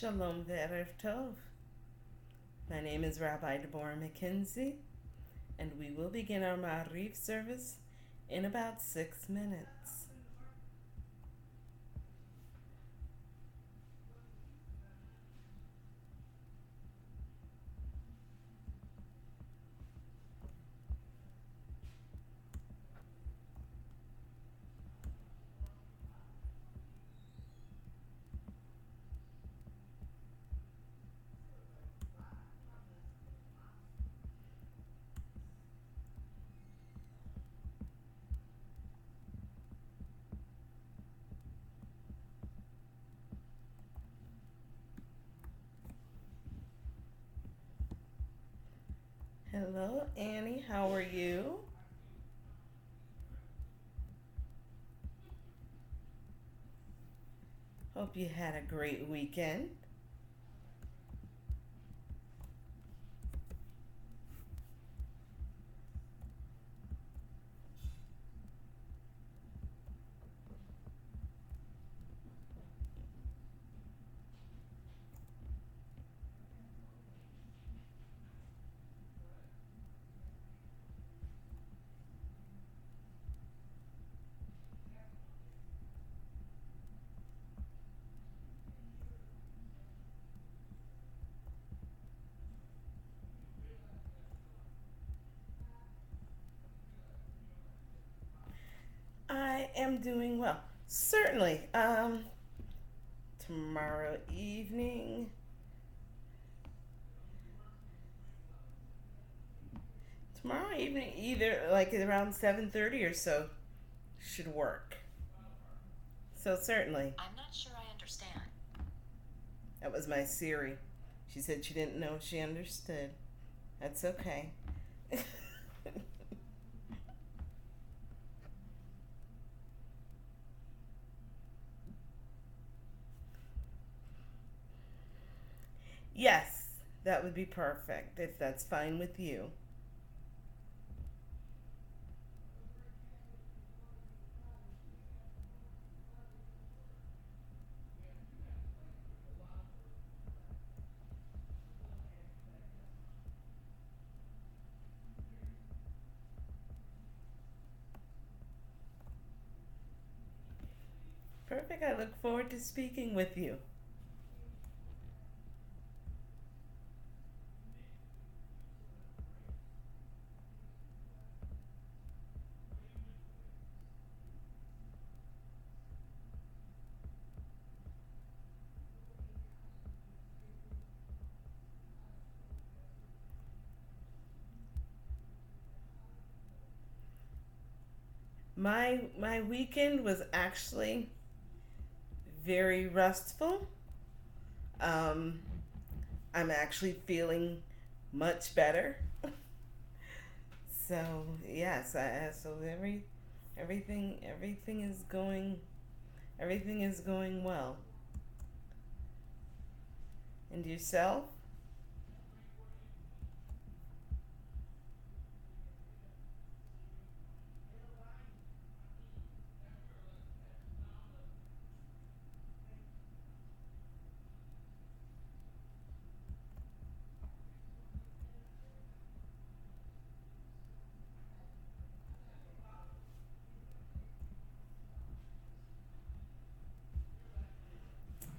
Shalom Ve'erev Tov. My name is Rabbi Deborah McKenzie, and we will begin our Ma'ariv service in about 6 minutes. Hello, Annie. How are you? Hope you had a great weekend. I am doing well. Certainly. Tomorrow evening. Tomorrow evening, either like around 7:30 or so, should work. So certainly. I'm not sure I understand. That was my Siri. She said she didn't know if she understood. That's okay. Yes, that would be perfect if that's fine with you. Perfect. I look forward to speaking with you. My weekend was actually very restful. Um, I'm actually feeling much better. So yes, so everything is going well. And yourself?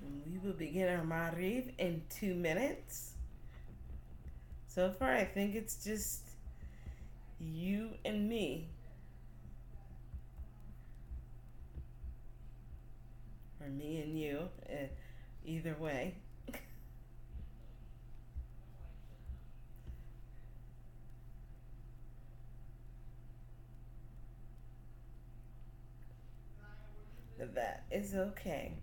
And we will begin our Mariv in 2 minutes. So far, I think it's just you and me, or me and you, either way. That is okay.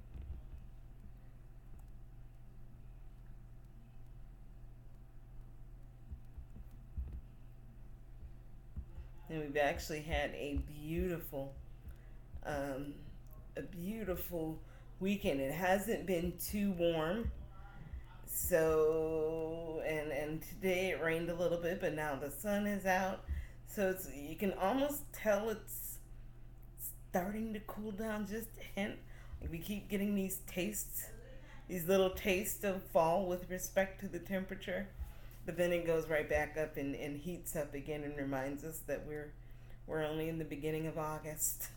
And we've actually had um, a beautiful weekend. It hasn't been too warm, so and today it rained a little bit, but now the sun is out, so it's you can almost tell it's starting to cool down just a hint. Like we keep getting these tastes, these little tastes of fall with respect to the temperature, but then it goes right back up and heats up again and reminds us that we're only in the beginning of August.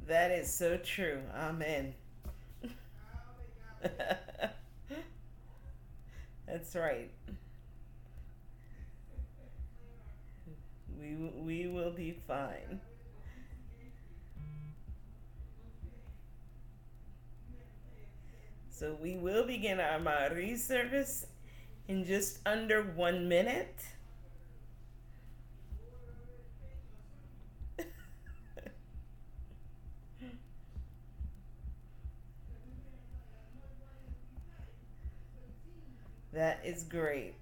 That is so true. Amen. That's right. We will be fine. So we will begin our Mari service in just under 1 minute. That is great.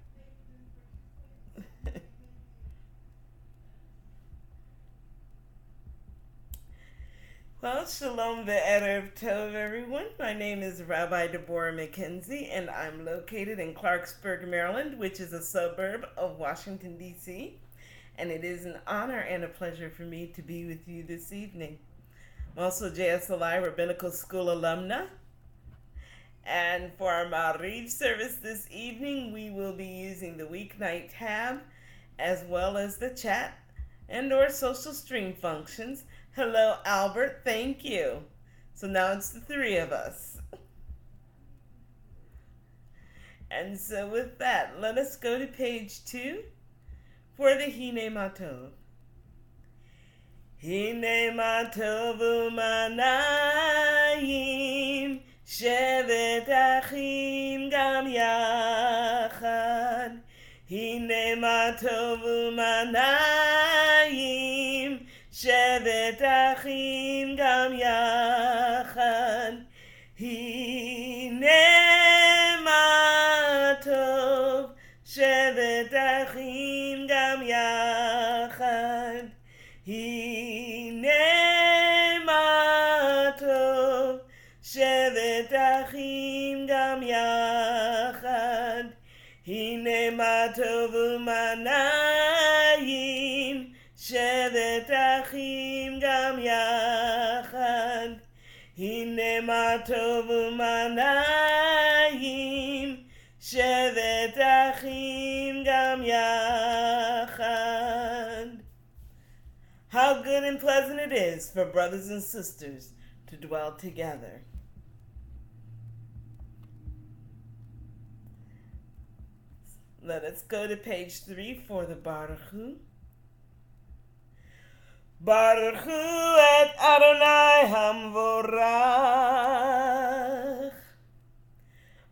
Well, shalom ve'erev tov, everyone. My name is Rabbi Deborah McKenzie, and I'm located in Clarksburg, Maryland, which is a suburb of Washington, D.C., and it is an honor and a pleasure for me to be with you this evening. I'm also JSLI Rabbinical School alumna, and for our Ma'ariv service this evening, we will be using the weeknight tab as well as the chat and or social stream functions. Hello, Albert. Thank you. So now it's the three of us. And so with that, let us go to page 2 for the Hine Matov. Hine Matov u'manayim shevet achim gam yachad. Hine Matov u'manayim shevet achim gam yachad. Hine ma tov shevet achim gam yachad. Hine ma tov shevet achim gam yachad. Hine ma tov u'manayim shevet achim gam yachad. Hine ma tov u'manayim shevet achim gam yachad. How good and pleasant it is for brothers and sisters to dwell together. Let us go to page 3 for the Baruch Hu. Baruch Hu et Adonai Hamvorach.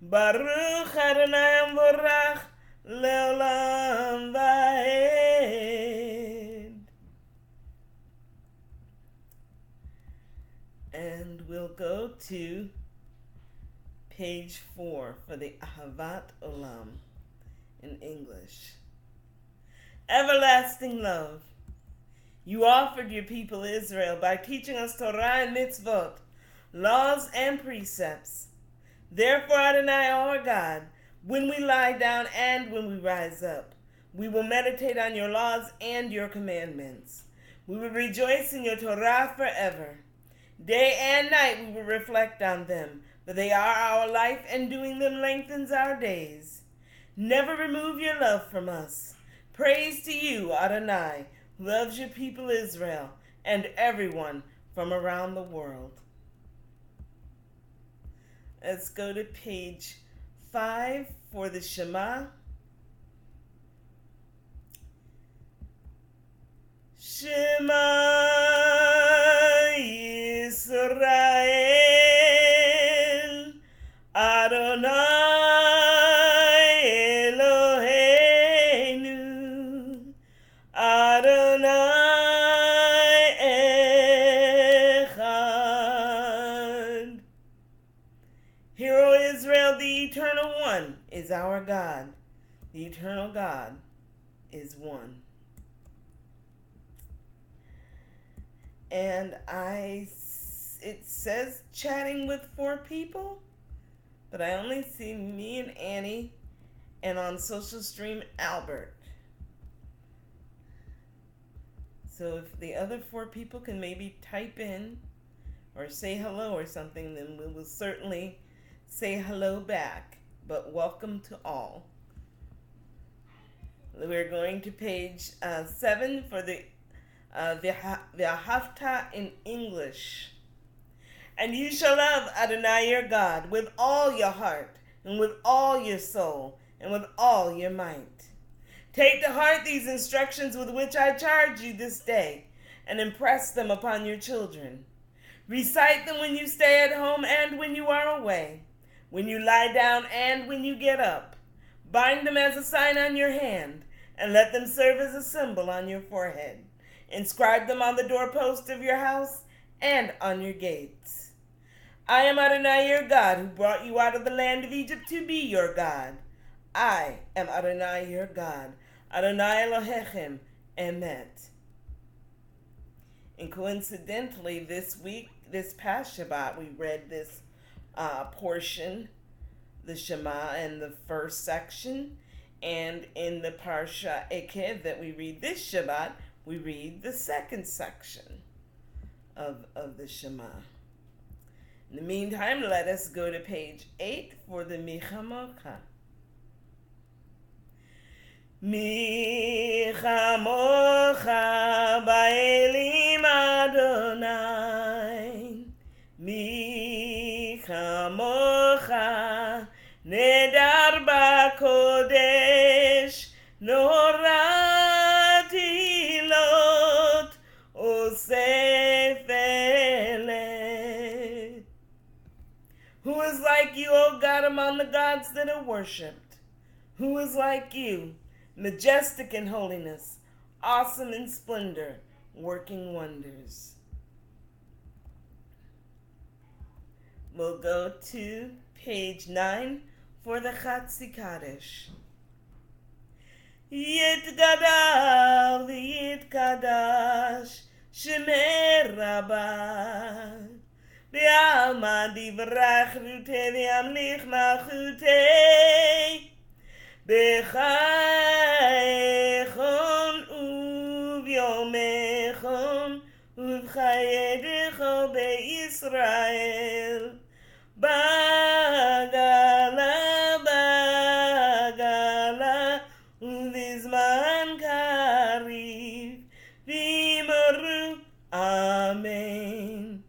Baruch Adonai Hamvorach leolam vaed. And we'll go to page 4 for the Ahavat Olam in English. Everlasting love. You offered your people Israel by teaching us Torah and mitzvot, laws and precepts. Therefore, Adonai, our God, when we lie down and when we rise up, we will meditate on your laws and your commandments. We will rejoice in your Torah forever. Day and night we will reflect on them, for they are our life, and doing them lengthens our days. Never remove your love from us. Praise to you, Adonai, who loves your people Israel and everyone from around the world. Let's go to page 5 for the Shema. Shema Yisrael Adonai Eloheinu Adonai Echad. Hear, O Israel, the Eternal One is our God. The Eternal God is one. And it says chatting with 4 people, but I only see me and Annie and on Social Stream Albert. So if the other 4 people can maybe type in or say hello or something, then we will certainly say hello back. But welcome to all. We're going to page 7 for the Haftarah in English. And you shall love Adonai your God with all your heart, and with all your soul, and with all your might. Take to heart these instructions with which I charge you this day, and impress them upon your children. Recite them when you stay at home and when you are away, when you lie down and when you get up. Bind them as a sign on your hand, and let them serve as a symbol on your forehead. Inscribe them on the doorpost of your house and on your gates. I am Adonai your God, who brought you out of the land of Egypt to be your God. I am Adonai your God, Adonai Elohechem, Emet. And coincidentally, this week, this past Shabbat, we read this portion, the Shema, in the first section. And in the Parsha Ekev that we read this Shabbat, we read the second section of the Shema. In the meantime, let us go to page 8 for the Michamocha. Michamocha ba'elim Adonai, Michamocha nedar ba'kodesh, norati lot osef eleh. Who is like you, O God, among the gods that are worshipped? Who is like you, majestic in holiness, awesome in splendor, working wonders? We'll go to page 9 for the Chatzi Kaddish. Yitgadal v'yitkadash Shemei Rabbi V'alma divrach rutei v'yamlich malchutei B'chayechon u'v'yomechon u'v'chayedecho be'Yisrael Bagala, bagala, u'vizman kariv v'imoru, amen.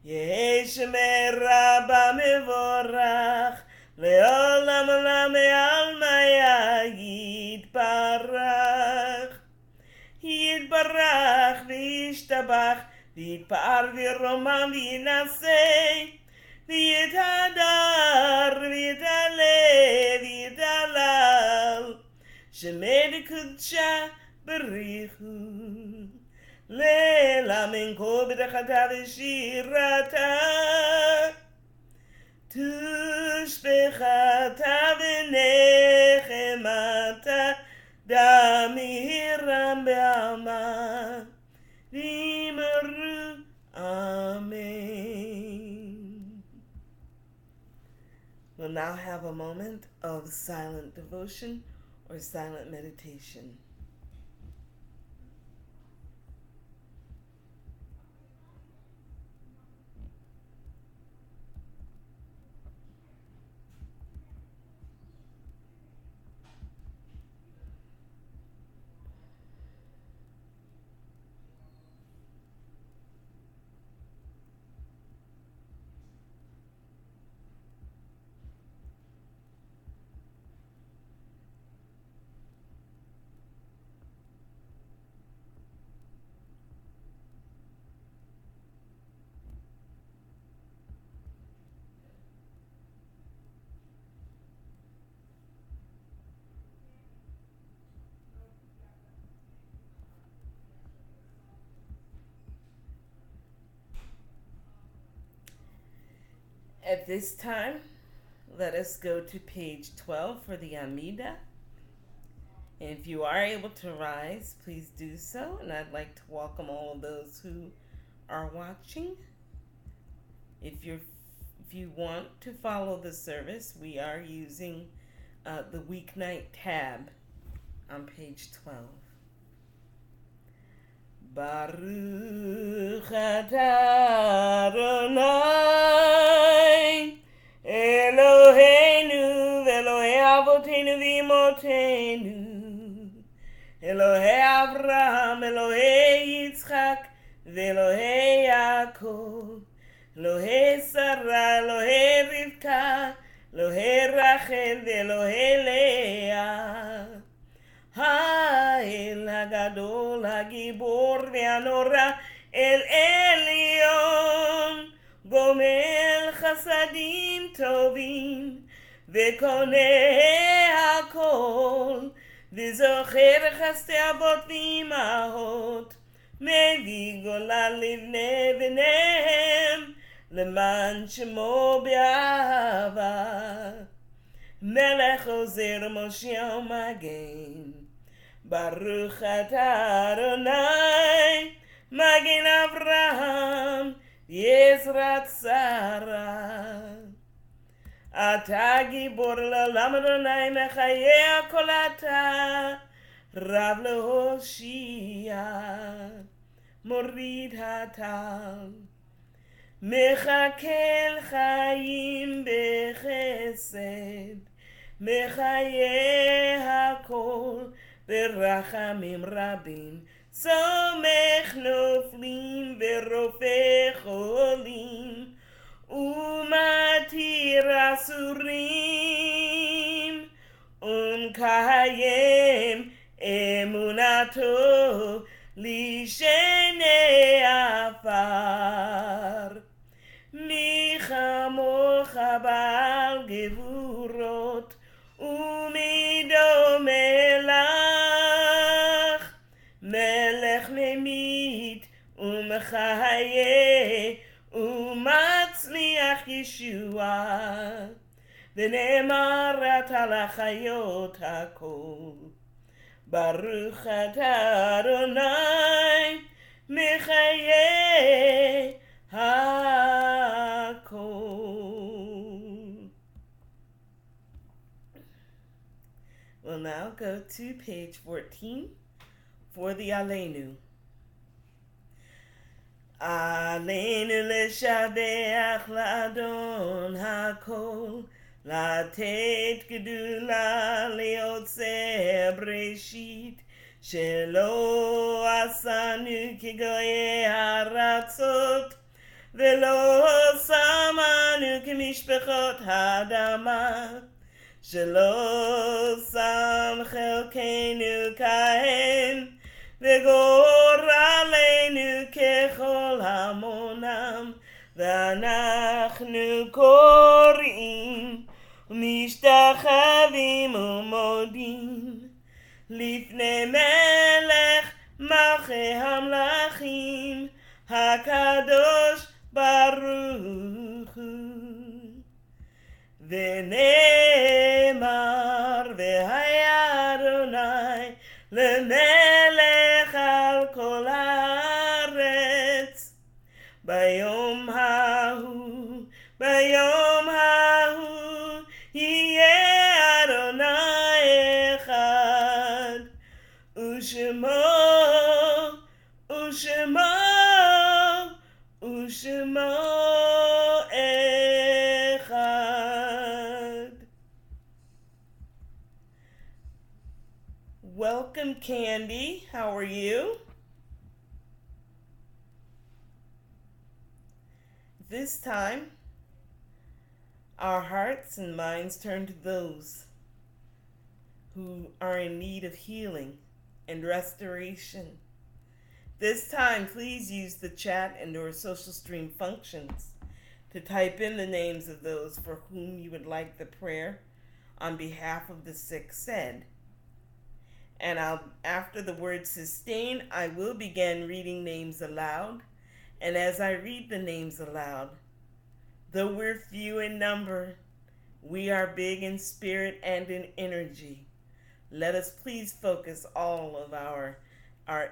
Yehi Shemei Rabba mevorach, le'olam olam me'almaya yitbarach. Yitbarach v'yishtabach, v'yitpa'ar v'yiromam v'yinaseh. V'yitadar, v'yitaleh, v'yitalal, Shemei d'kudsha b'richu, le'la min kol b'dachata v'shirata, tushbechata v'nechemata, damihiram be'alma, v'yimaru, amen. We'll now have a moment of silent devotion or silent meditation. At this time, let us go to page 12 for the Amida. And if you are able to rise, please do so. And I'd like to welcome all of those who are watching. If you want to follow the service, we are using the weeknight tab on page 12. Baruch atah Adonai Eloheinu v'Elohei Avoteinu v'Imotenu Elohei Avraham, Elohei Yitzchak v'Elohei Yaakov Elohei Sarah, Elohei Rivka Elohei Rachel v'Elohei Leah האל הגדול, הגיבור והנורא, אל עליון, גומל חסדים טובים, וקונה הכל, וזוכר חסדי אבות ואימהות, מביא גולה לבני בניהם, למען שמו באהבה. מלך עוזר מושיע ומגן, ברוך אתה אדוני, מגן אברהם, יעזרת שרה. אתה גיבור לעולם אדוני, מחיה כל אתה, רב להושיע, מוריד הטל. מחכה חיים בחסד, מחיה הכל ברחמים רבים, סומך נופלים ורופא חולים, ומתיר אסורים, ומקיים אמונתו לשני עפר. מי כמוך בעל גבורות, ומי דומה לך, מלך ממית ומחיה ומצליח ישועה, ונאמר אתה לחיות הכל. ברוך אתה אדוני, מחיה הכל. We'll now go to page 14 for the Aleinu. Aleinu לשבח לאדון הכל, לתת גדולה ליוצא בראשית, שלא עשנו כגויי הארצות, ולא שמנו כמשפחות האדמה, שלא שם חלקנו כהן, וגורלנו ככל המונם, ואנחנו קוראים ומשתחווים ומודים לפני מלך מלכי המלכים, הקדוש ברוך הוא. ונאמר והיה אדוני למלך על כל הארץ, ביום ההוא יהיה אדוני אחד, ושמו אחד. Welcome, Candy. How are you? This time, our hearts and minds turn to those who are in need of healing and restoration. This time, please use the chat and or social stream functions to type in the names of those for whom you would like the prayer on behalf of the sick said. And after the word sustain, I will begin reading names aloud. And as I read the names aloud, though we're few in number, we are big in spirit and in energy. Let us please focus all of our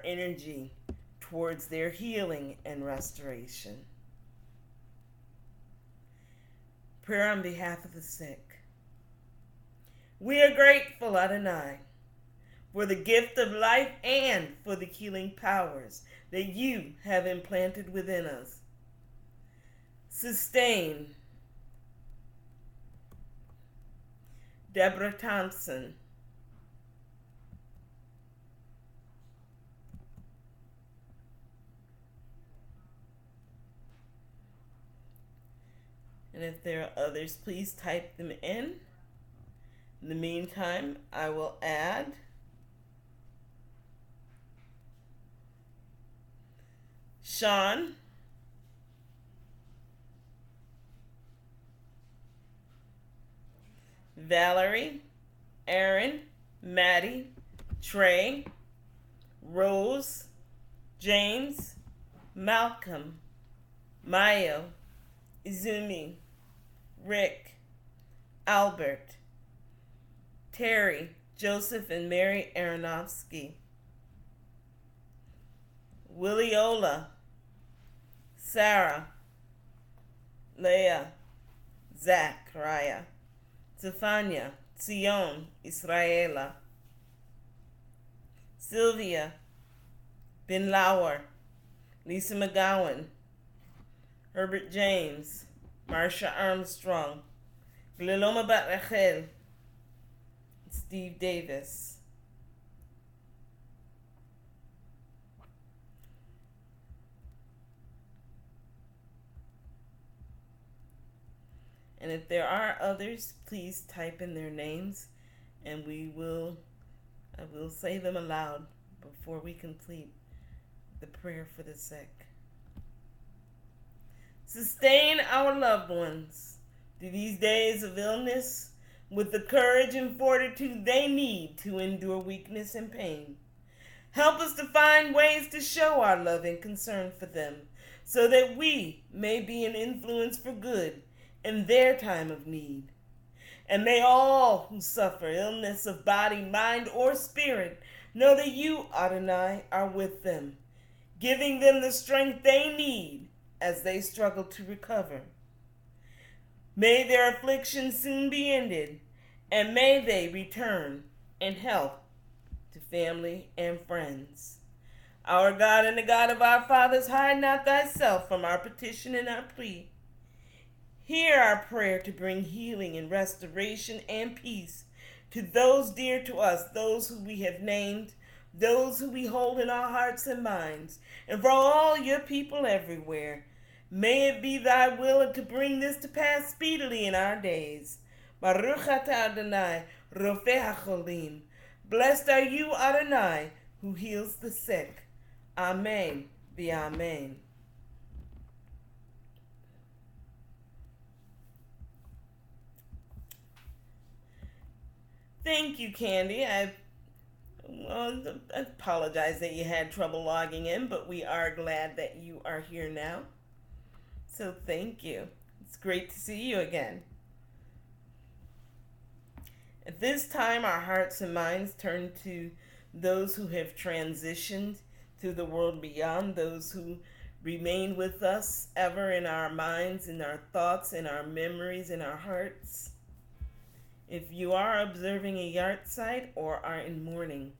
energy towards their healing and restoration. Prayer on behalf of the sick. We are grateful, Adonai, for the gift of life and for the healing powers that you have implanted within us. Sustain Deborah Thompson, and if there are others, please type them in. In the meantime, I will add Sean, Valerie, Aaron, Maddie, Trey, Rose, James, Malcolm, Mayo, Izumi, Rick, Albert, Terry, Joseph and Mary Aronofsky, Williola, Sarah, Leah, Zach, Raya, Stefania, Zion, Israela, Sylvia, Ben Lauer, Lisa McGowan, Herbert James, Marsha Armstrong, Gliloma Bat Rachel, Steve Davis. And if there are others, please type in their names and I will say them aloud before we complete the prayer for the sick. Sustain our loved ones through these days of illness with the courage and fortitude they need to endure weakness and pain. Help us to find ways to show our love and concern for them so that we may be an influence for good in their time of need. And may all who suffer illness of body, mind, or spirit know that you, Adonai, are with them, giving them the strength they need as they struggle to recover. May their affliction soon be ended, and may they return in health to family and friends. Our God and the God of our fathers, hide not thyself from our petition and our plea. Hear our prayer to bring healing and restoration and peace to those dear to us, those who we have named, those who we hold in our hearts and minds, and for all your people everywhere. May it be thy will to bring this to pass speedily in our days. Baruch atah Adonai, Rofeh HaCholim. Blessed are you, Adonai, who heals the sick. Amen. Amen. Thank you, Candy. I apologize that you had trouble logging in, but we are glad that you are here now. So thank you. It's great to see you again. At this time, our hearts and minds turn to those who have transitioned to the world beyond, those who remain with us ever in our minds, in our thoughts, in our memories, in our hearts. If you are observing a yahrzeit or are in mourning,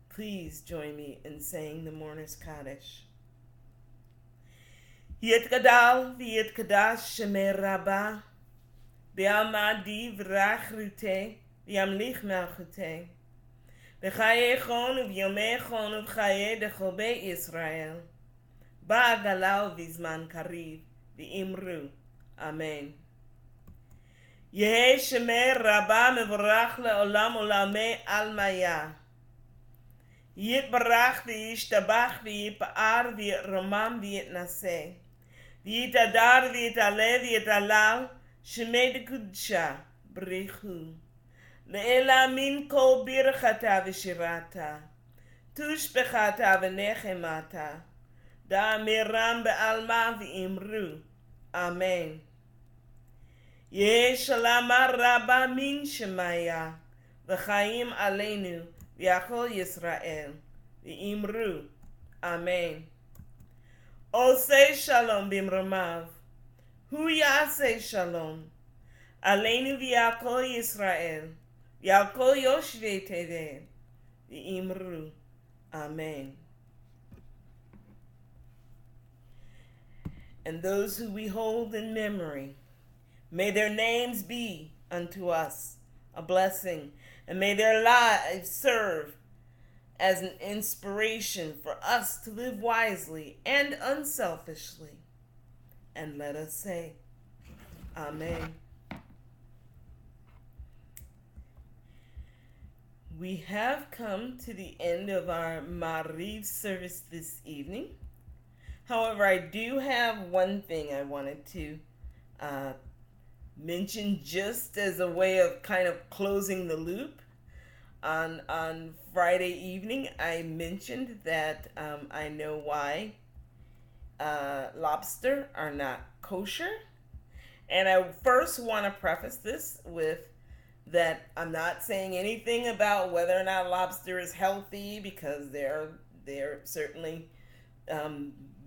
please join me in saying the Mourner's Kaddish. Yitgadal v'yitgadash shemei Rabba, b'almadi v'rachrute, v'yamlich malchute, v'chaye chon v'yomei chon v'chaye dechol bei Yisrael, ba'agalau v'zman kariv, v'imru. Amen. Yehei shemei Rabba mevorach le'olam olamei almaya. Yitbarach v'yishtabach v'yipa'ar v'yitromam v'yitnaseh. V'yitadar v'yitale v'yitalal shemei dekudsha brichu. Le'ela min kol birchata v'shirata. Tushbechata v'nechemata. Da'amiram be'alma v'imru. Amen. Yeh shalama rabba min shemaya. V'chaim aleinu. V'yachol Yisrael, v'imru, Amen. Osei shalom bimromav, hu yasei shalom, aleinu v'yachol Yisrael, Yalko Yoshve Teve. The Imru. Amen. And those who we hold in memory, may their names be unto us a blessing, and may their lives serve as an inspiration for us to live wisely and unselfishly. And let us say, Amen. We have come to the end of our Mariv service this evening. However, I do have one thing I wanted to mention just as a way of kind of closing the loop. On Friday evening, I mentioned that I know why lobster are not kosher. And I first want to preface this with that I'm not saying anything about whether or not lobster is healthy, because there are certainly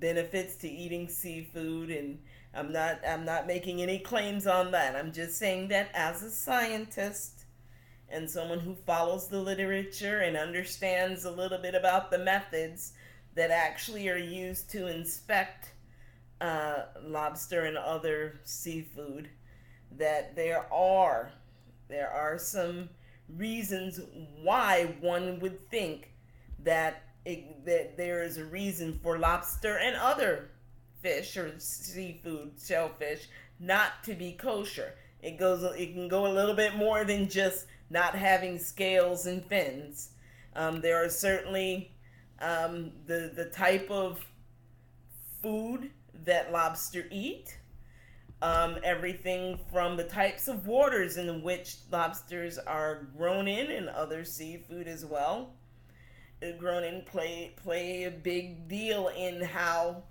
benefits to eating seafood, and I'm not making any claims on that. I'm just saying that as a scientist and someone who follows the literature and understands a little bit about the methods that actually are used to inspect lobster and other seafood, that there are some reasons why one would think that that there is a reason for lobster and other fish or seafood, shellfish, not to be kosher. It can go a little bit more than just not having scales and fins. There are certainly the type of food that lobster eat, everything from the types of waters in which lobsters are grown in, and other seafood as well. Grown in play a big deal in how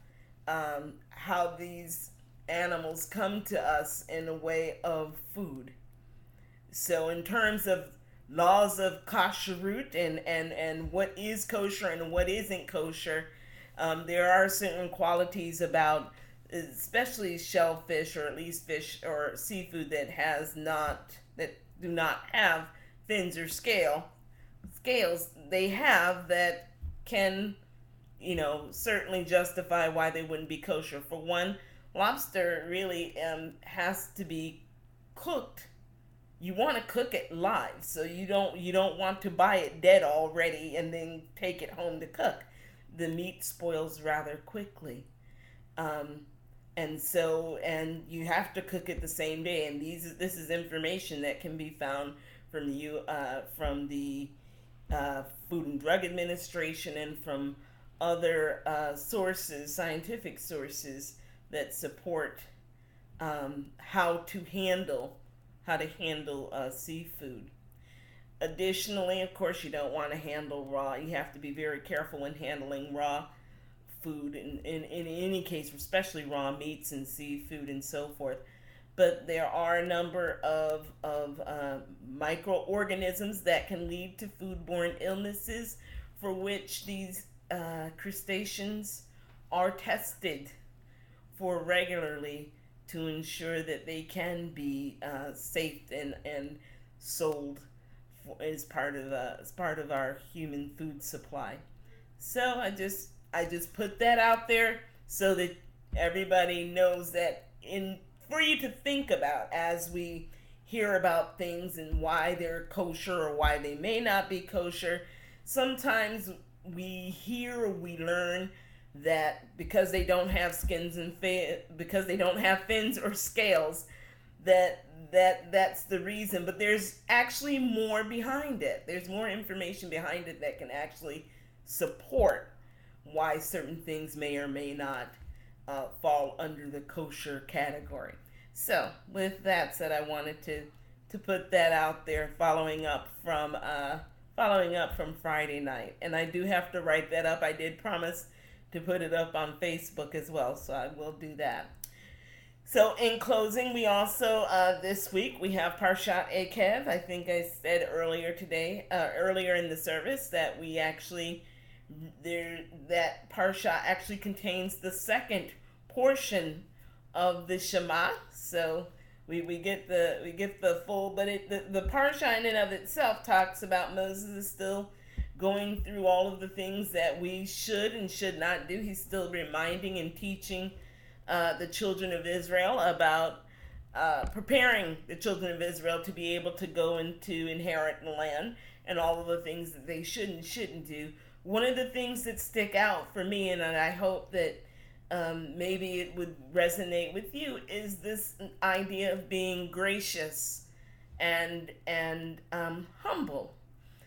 these animals come to us in a way of food. So in terms of laws of kashrut and what is kosher and what isn't kosher, there are certain qualities about especially shellfish, or at least fish or seafood that do not have fins or scales they have that can, certainly justify why they wouldn't be kosher. For one, lobster really has to be cooked. You want to cook it live, so you don't want to buy it dead already and then take it home to cook. The meat spoils rather quickly, and you have to cook it the same day. And this is information that can be found from the Food and Drug Administration and from other sources, scientific sources that support how to handle seafood. Additionally, of course, you don't want to handle raw. You have to be very careful when handling raw food in any case, especially raw meats and seafood and so forth. But there are a number of microorganisms that can lead to foodborne illnesses, for which these crustaceans are tested for regularly to ensure that they can be safe and sold as part of our human food supply. So I just put that out there so that everybody knows that, for you to think about as we hear about things and why they're kosher or why they may not be kosher. Sometimes we learn that because they don't have because they don't have fins or scales, that's the reason. But there's actually more behind it. There's more information behind it that can actually support why certain things may or may not fall under the kosher category. So with that said, I wanted to put that out there, following up from Friday night. And I do have to write that up. I did promise to put it up on Facebook as well, so I will do that. So in closing, we also this week we have Parshat Ekev. I think I said earlier in the service that that Parsha actually contains the second portion of the Shema. So we get the full, but the parsha in and of itself talks about Moses is still going through all of the things that we should and should not do. He's still reminding and teaching the children of Israel about preparing the children of Israel to be able to go and to inherit the land and all of the things that they should and shouldn't do. One of the things that stick out for me, and I hope that maybe it would resonate with you, is this idea of being gracious and humble.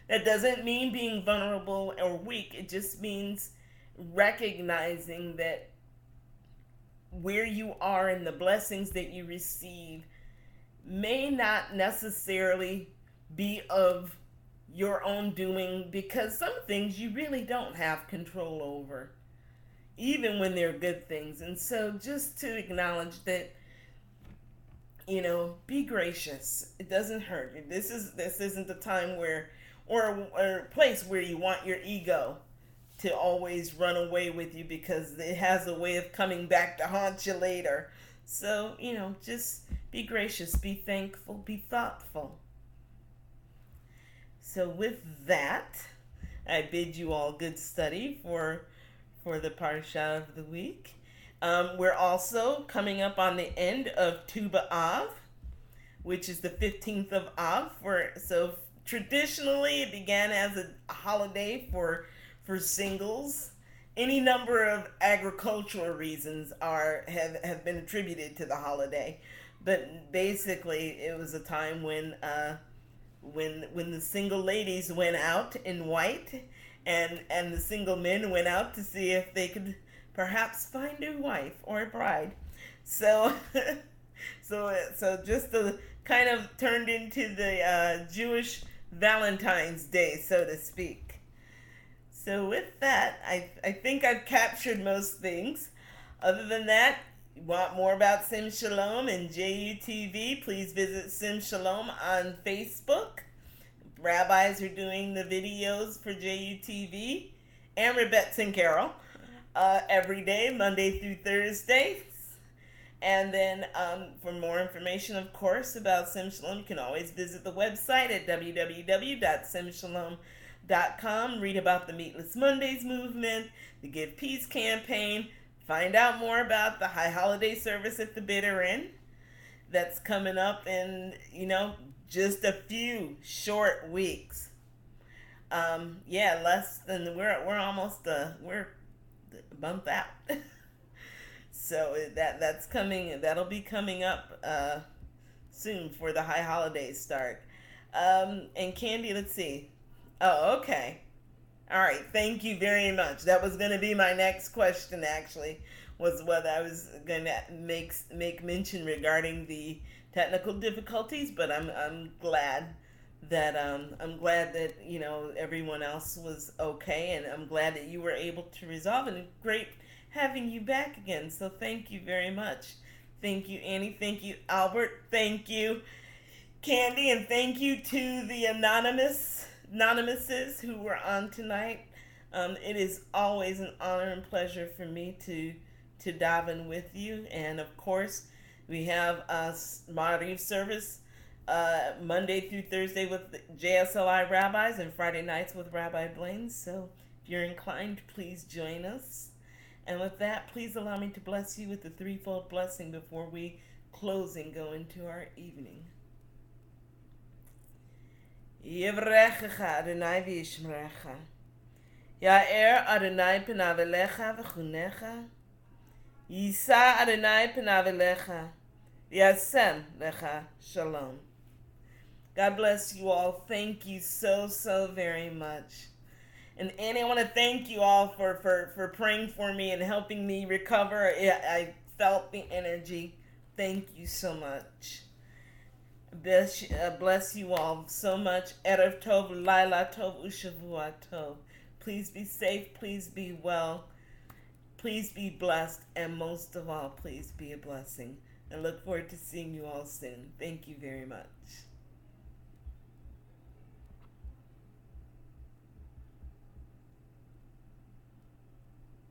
That doesn't mean being vulnerable or weak. It just means recognizing that where you are and the blessings that you receive may not necessarily be of your own doing, because some things you really don't have control over, even when they're good things. And so just to acknowledge that, be gracious. It doesn't hurt. This isn't the time where, or a place where you want your ego to always run away with you, because it has a way of coming back to haunt you later. So, just be gracious, be thankful, be thoughtful. So with that, I bid you all good study for the Parsha of the week. We're also coming up on the end of Tu B'Av, which is the 15th of Av. So traditionally, it began as a holiday for singles. Any number of agricultural reasons have been attributed to the holiday, but basically, it was a time when the single ladies went out in white, and the single men went out to see if they could perhaps find a wife or a bride. So so just kind of turned into the Jewish Valentine's Day, so to speak. So with that, I think I've captured most things. Other than that, you want more about Sim Shalom and JUTV, please visit Sim Shalom on Facebook. Rabbis are doing the videos for JUTV, and Rebetz and Carol every day, Monday through Thursday. And then for more information, of course, about Sim Shalom, you can always visit the website at www.simshalom.com. Read about the Meatless Mondays movement, the Give Peace campaign. Find out more about the High Holiday service at the Bitter Inn. That's coming up in, just a few short weeks. Less than, we're almost, we're a month out. So that's coming, that'll be coming up soon for the High Holidays start. And Candy, let's see. Oh, okay. All right, thank you very much. That was going to be my next question, actually, was what I was going to make mention regarding the technical difficulties. But I'm glad that everyone else was okay, and I'm glad that you were able to resolve it. And great having you back again. So thank you very much. Thank you, Annie. Thank you, Albert. Thank you, Candy, and thank you to the anonymouses who were on tonight. It is always an honor and pleasure for me to daven with you. And of course, we have a Mariv service Monday through Thursday with the JSLI rabbis, and Friday nights with Rabbi Blaine. So if you're inclined, please join us. And with that, please allow me to bless you with the threefold blessing before we close and go into our evening. Yivrechecha Adonai v'yishmerecha. Ya'er Adonai panav elecha v'chunecha. Yisa Adonai panav elecha v'yasem lecha shalom. God bless you all. Thank you so very much. And Annie, I want to thank you all for praying for me and helping me recover. I felt the energy. Thank you so much. Bless you all so much. Erev Tov, Laila Tov, Ushavua Tov. Please be safe. Please be well. Please be blessed. And most of all, please be a blessing. I look forward to seeing you all soon. Thank you very much.